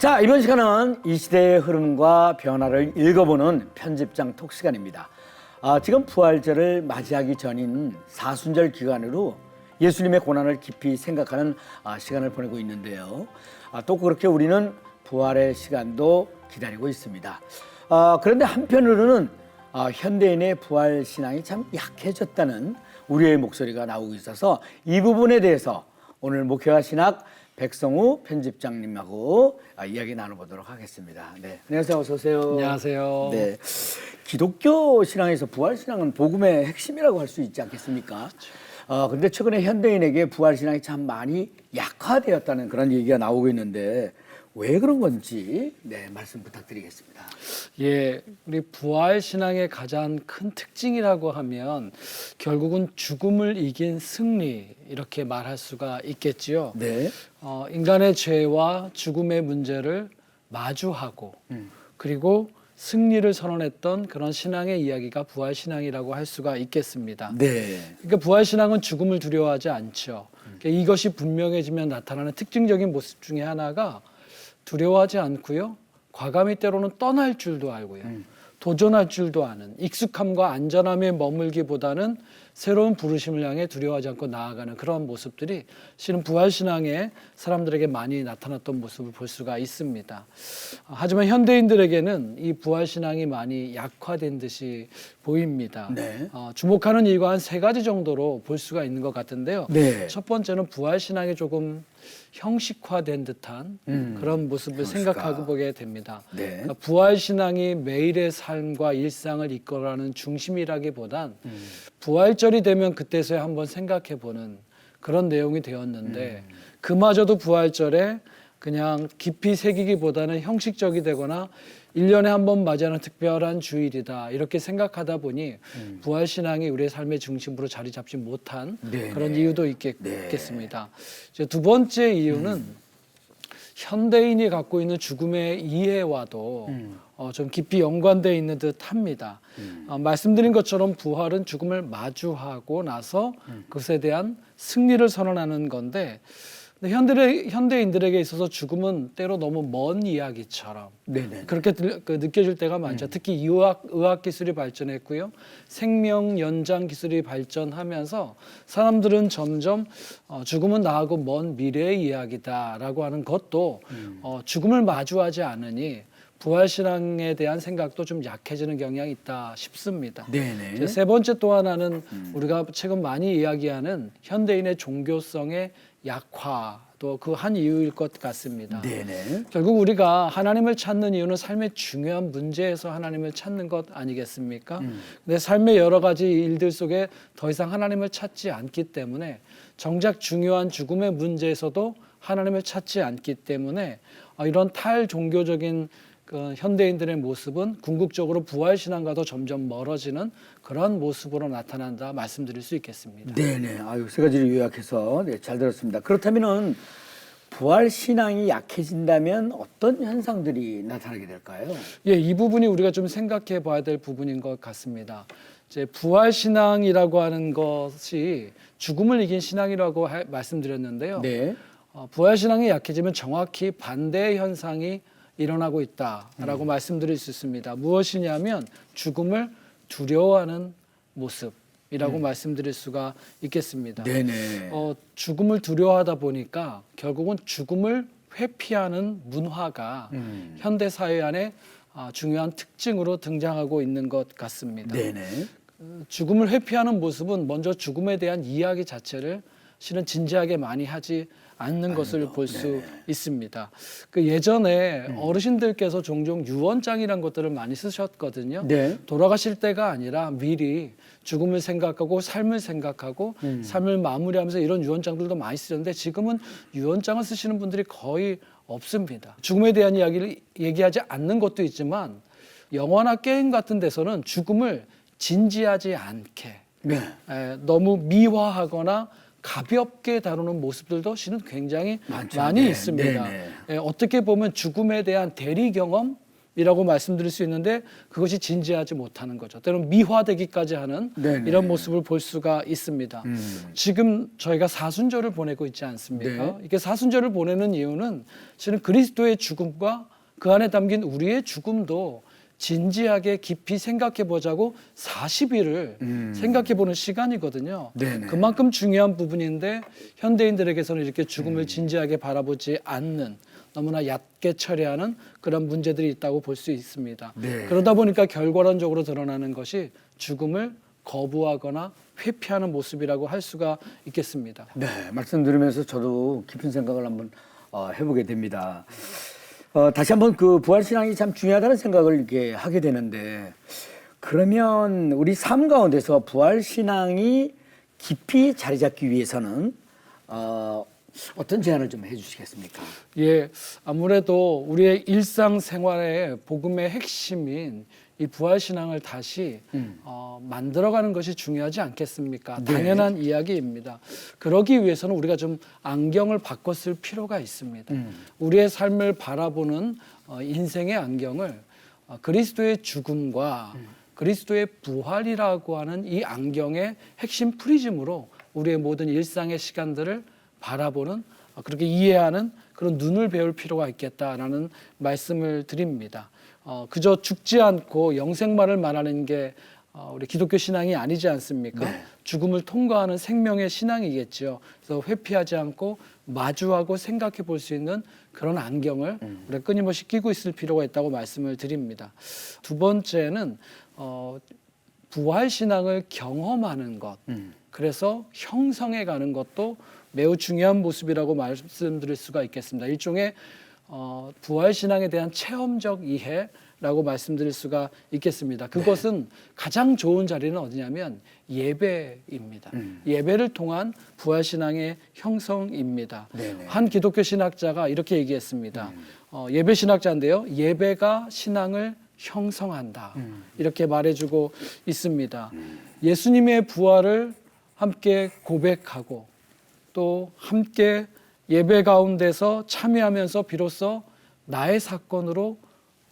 자, 이번 시간은 이 시대의 흐름과 변화를 읽어보는 편집장 톡 시간입니다. 지금 부활절을 맞이하기 전인 사순절 기간으로 예수님의 고난을 깊이 생각하는 시간을 보내고 있는데요. 또 그렇게 우리는 부활의 시간도 기다리고 있습니다. 그런데 한편으로는 현대인의 부활 신앙이 참 약해졌다는 우리의 목소리가 나오고 있어서 이 부분에 대해서 오늘 목회와 신학 백성우 편집장님하고 이야기 나눠보도록 하겠습니다. 네, 안녕하세요. 어서 오세요. 안녕하세요. 네, 기독교 신앙에서 부활 신앙은 복음의 핵심이라고 할 수 있지 않겠습니까? 그런데 최근에 현대인에게 부활 신앙이 참 많이 약화되었다는 그런 얘기가 나오고 있는데 왜 그런 건지 말씀 부탁드리겠습니다. 예, 우리 부활 신앙의 가장 큰 특징이라고 하면 결국은 죽음을 이긴 승리 이렇게 말할 수가 있겠지요. 네. 인간의 죄와 죽음의 문제를 마주하고 그리고 승리를 선언했던 그런 신앙의 이야기가 부활 신앙이라고 할 수가 있겠습니다. 네. 그러니까 부활 신앙은 죽음을 두려워하지 않죠. 그러니까 이것이 분명해지면 나타나는 특징적인 모습 중에 하나가 두려워하지 않고요. 과감히 때로는 떠날 줄도 알고요. 도전할 줄도 아는 익숙함과 안전함에 머물기보다는 새로운 부르심을 향해 두려워하지 않고 나아가는 그런 모습들이 실은 부활신앙에 사람들에게 많이 나타났던 모습을 볼 수가 있습니다. 하지만 현대인들에게는 이 부활신앙이 많이 약화된 듯이 보입니다. 네. 주목하는 일과 한 세 가지 정도로 볼 수가 있는 것 같은데요. 네. 첫 번째는 부활신앙이 조금 형식화된 듯한 그런 모습을 생각하고 보게 됩니다. 네. 그러니까 부활신앙이 매일의 삶과 일상을 이끌어가는 중심이라기보단 부활절이 되면 그때서야 한번 생각해보는 그런 내용이 되었는데 그마저도 부활절에 그냥 깊이 새기기보다는 형식적이 되거나 1년에 한 번 맞이하는 특별한 주일이다 이렇게 생각하다 보니 부활신앙이 우리의 삶의 중심으로 자리 잡지 못한 네네. 그런 이유도 있겠습니다. 이제 두 번째 이유는 현대인이 갖고 있는 죽음의 이해와도 좀 깊이 연관되어 있는 듯합니다. 말씀드린 것처럼 부활은 죽음을 마주하고 나서 그것에 대한 승리를 선언하는 건데 현대인들에게 있어서 죽음은 때로 너무 먼 이야기처럼 네네. 그렇게 느껴질 때가 많죠. 특히 의학 기술이 발전했고요. 생명 연장 기술이 발전하면서 사람들은 점점 죽음은 나하고 먼 미래의 이야기다라고 하는 것도 죽음을 마주하지 않으니 부활신앙에 대한 생각도 좀 약해지는 경향이 있다 싶습니다. 네네. 세 번째 또 하나는 우리가 최근 많이 이야기하는 현대인의 종교성의 약화도 그 한 이유일 것 같습니다. 네네. 결국 우리가 하나님을 찾는 이유는 삶의 중요한 문제에서 하나님을 찾는 것 아니겠습니까? 근데 삶의 여러 가지 일들 속에 더 이상 하나님을 찾지 않기 때문에 정작 중요한 죽음의 문제에서도 하나님을 찾지 않기 때문에 이런 탈종교적인 그 현대인들의 모습은 궁극적으로 부활신앙과도 점점 멀어지는 그런 모습으로 나타난다 말씀드릴 수 있겠습니다. 네네. 세 가지를 요약해서 잘 들었습니다. 그렇다면은 부활 신앙이 약해진다면 어떤 현상들이 나타나게 될까요? 예, 이 부분이 우리가 좀 생각해 봐야 될 부분인 것 같습니다. 이제 부활 신앙이라고 하는 것이 죽음을 이긴 신앙이라고 말씀드렸는데요. 네. 부활 신앙이 약해지면 정확히 반대의 현상이 일어나고 있다라고 말씀드릴 수 있습니다. 무엇이냐면 죽음을 두려워하는 모습이라고 말씀드릴 수가 있겠습니다. 네네. 죽음을 두려워하다 보니까 결국은 죽음을 회피하는 문화가 현대 사회 안에 중요한 특징으로 등장하고 있는 것 같습니다. 네네. 죽음을 회피하는 모습은 먼저 죽음에 대한 이야기 자체를 실은 진지하게 많이 하지 않는 것을 볼 수 있습니다. 그 예전에 어르신들께서 종종 유언장이라는 것들을 많이 쓰셨거든요. 네. 돌아가실 때가 아니라 미리 죽음을 생각하고 삶을 생각하고 삶을 마무리하면서 이런 유언장들도 많이 쓰셨는데 지금은 유언장을 쓰시는 분들이 거의 없습니다. 죽음에 대한 이야기를 얘기하지 않는 것도 있지만 영화나 게임 같은 데서는 죽음을 진지하지 않게 네. 너무 미화하거나 가볍게 다루는 모습들도 실은 굉장히 많죠. 많이 네, 있습니다. 네, 어떻게 보면 죽음에 대한 대리 경험 이라고 말씀드릴 수 있는데 그것이 진지하지 못하는 거죠. 때로는 미화되기까지 하는 네네. 이런 모습을 볼 수가 있습니다. 지금 저희가 사순절을 보내고 있지 않습니까? 네. 이게 사순절을 보내는 이유는 실은 그리스도의 죽음과 그 안에 담긴 우리의 죽음도 진지하게 깊이 생각해 보자고 40일을 생각해 보는 시간이거든요. 네네. 그만큼 중요한 부분인데 현대인들에게서는 이렇게 죽음을 진지하게 바라보지 않는 너무나 얕게 처리하는 그런 문제들이 있다고 볼 수 있습니다. 네. 그러다 보니까 결과론적으로 드러나는 것이 죽음을 거부하거나 회피하는 모습이라고 할 수가 있겠습니다. 네, 말씀 들으면서 저도 깊은 생각을 한번 해보게 됩니다. 다시 한번 그 부활신앙이 참 중요하다는 생각을 이렇게 하게 되는데, 그러면 우리 삶 가운데서 부활신앙이 깊이 자리 잡기 위해서는 어떤 제안을 좀 해주시겠습니까? 예, 아무래도 우리의 일상생활의 복음의 핵심인 이 부활신앙을 다시 만들어가는 것이 중요하지 않겠습니까? 네. 당연한 이야기입니다. 그러기 위해서는 우리가 좀 안경을 바꿨을 필요가 있습니다. 우리의 삶을 바라보는 인생의 안경을 그리스도의 죽음과 그리스도의 부활이라고 하는 이 안경의 핵심 프리즘으로 우리의 모든 일상의 시간들을 바라보는, 그렇게 이해하는 그런 눈을 배울 필요가 있겠다라는 말씀을 드립니다. 그저 죽지 않고 영생만을 말하는 게 우리 기독교 신앙이 아니지 않습니까? 네. 죽음을 통과하는 생명의 신앙이겠죠. 그래서 회피하지 않고 마주하고 생각해 볼 수 있는 그런 안경을 우리가 끊임없이 끼고 있을 필요가 있다고 말씀을 드립니다. 두 번째는 부활 신앙을 경험하는 것, 그래서 형성해 가는 것도 매우 중요한 모습이라고 말씀드릴 수가 있겠습니다. 일종의 부활 신앙에 대한 체험적 이해라고 말씀드릴 수가 있겠습니다. 그것은 가장 좋은 자리는 어디냐면 예배입니다. 예배를 통한 부활 신앙의 형성입니다. 네네. 한 기독교 신학자가 이렇게 얘기했습니다. 예배 신학자인데요. 예배가 신앙을 형성한다. 이렇게 말해주고 있습니다. 예수님의 부활을 함께 고백하고 또 함께 예배 가운데서 참여하면서 비로소 나의 사건으로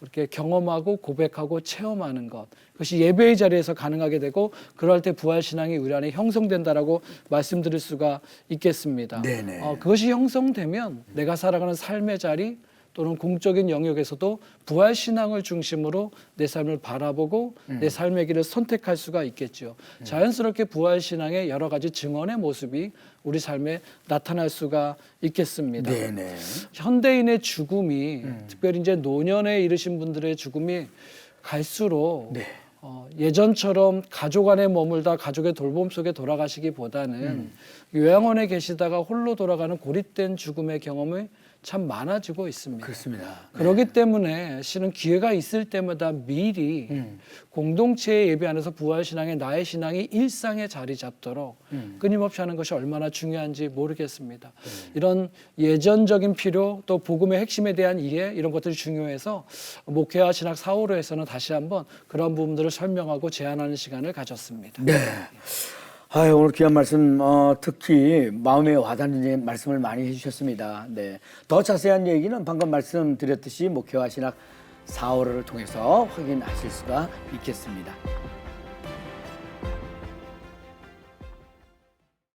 이렇게 경험하고 고백하고 체험하는 것, 그것이 예배의 자리에서 가능하게 되고 그럴 때 부활신앙이 우리 안에 형성된다라고 말씀드릴 수가 있겠습니다. 네네. 그것이 형성되면 내가 살아가는 삶의 자리 또는 공적인 영역에서도 부활신앙을 중심으로 내 삶을 바라보고 내 삶의 길을 선택할 수가 있겠죠. 자연스럽게 부활신앙의 여러 가지 증언의 모습이 우리 삶에 나타날 수가 있겠습니다. 네네. 현대인의 죽음이 특별히 이제 노년에 이르신 분들의 죽음이 갈수록 네. 예전처럼 가족 안에 머물다 가족의 돌봄 속에 돌아가시기보다는 요양원에 계시다가 홀로 돌아가는 고립된 죽음의 경험이 참 많아지고 있습니다. 그렇습니다. 그렇기 때문에 실은 기회가 있을 때마다 미리 공동체의 예배 안에서 부활신앙의 나의 신앙이 일상에 자리 잡도록 끊임없이 하는 것이 얼마나 중요한지 모르겠습니다. 이런 예전적인 필요 또 복음의 핵심에 대한 이해 이런 것들이 중요해서 목회와 신학 4호로에서는 다시 한번 그런 부분들을 설명하고 제안하는 시간을 가졌습니다. 네. 오늘 귀한 말씀, 특히 마음에 와닿는 말씀을 많이 해주셨습니다. 네. 더 자세한 얘기는 방금 말씀드렸듯이 목회와 신학 4호를 통해서 확인하실 수가 있겠습니다.